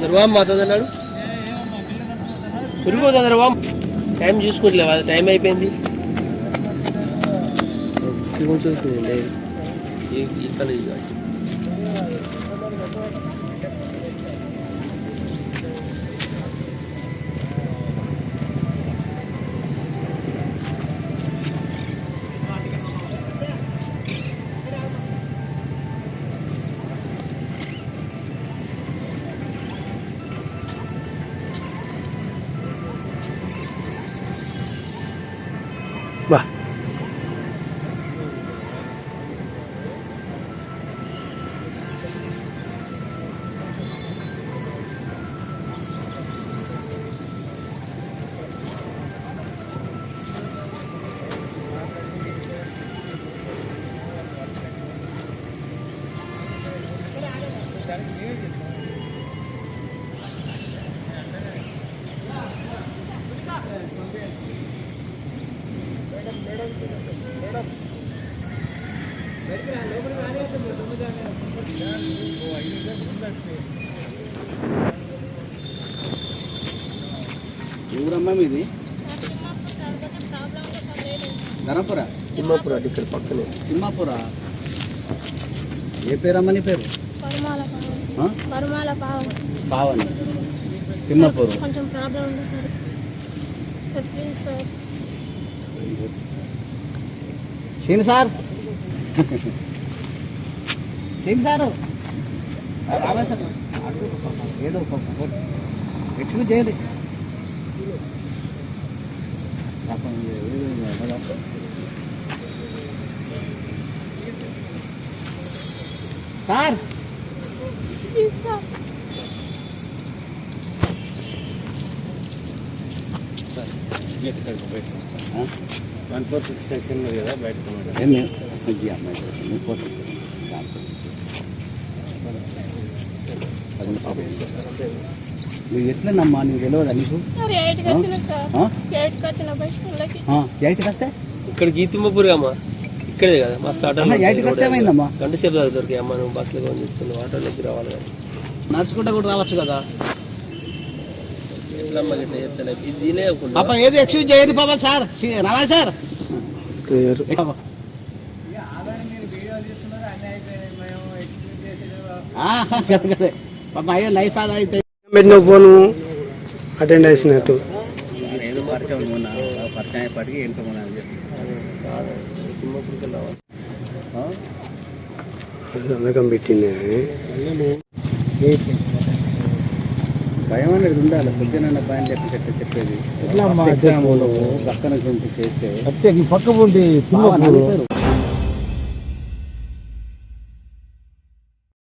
దర్వాం మాట్లాడు పెరిగిపోతుంది దర్వాం time చూసుకోవట్లేవా time అయిపోయింది ఇక్కడ బా ఊరమ్మ మీది ధనపుర తిమ్మాపుర ఇక్కడ పక్కనే తిమ్మాపుర ఏ పేరమ్మ నీ పేరు పావని తిమ్మాపురం కొంచెం ప్రాబ్లం ఉంది సార్ సార్ ప్లీజ్ సార్ సీన్ సార్ సీన్ సారు రావా సార్ ఏదో ఎక్స్క్యూజ్ చేయండి సార్ గేట్ కడుపు బయట 1/4 సెక్షన్ ఉంది కదా బయట నువ్వు ఎట్లనమ్మా నీకు తెలియదా నీకు ఎయిట్కి వస్తే ఇక్కడ గీతిమ్మపూరి అమ్మా ఇక్కడే కదా మా స్టార్ట్ ఎయిట్కి వస్తే ఏమైందమ్మా గంట సేపు దొరికాయి అమ్మ నువ్వు బస్సులో కొని చెప్తున్నావు ఆటోలోకి రావాలి కానీ నడుచుకుంటా కూడా రావచ్చు కదా ఎట్లా అమ్మ ఇట్లా చెప్తాను ఇది దీనే పాప ఏది ఎక్స్క్యూజ్ చేయరు పాప సార్ రావా సార్ కదే పాప అయ్యే లైఫ్ అది అయితే పెట్టిన ఫోను అటెండ్ చేసినట్టు ఏదో పరిచయం పరిచయం అయ్యేపటికి ఎంత సంతకం పెట్టింది భయం అనేది ఉండాలి పొద్దున భయం లేకపోతే చెప్పేది ఎట్లా పక్కన చేస్తే పక్క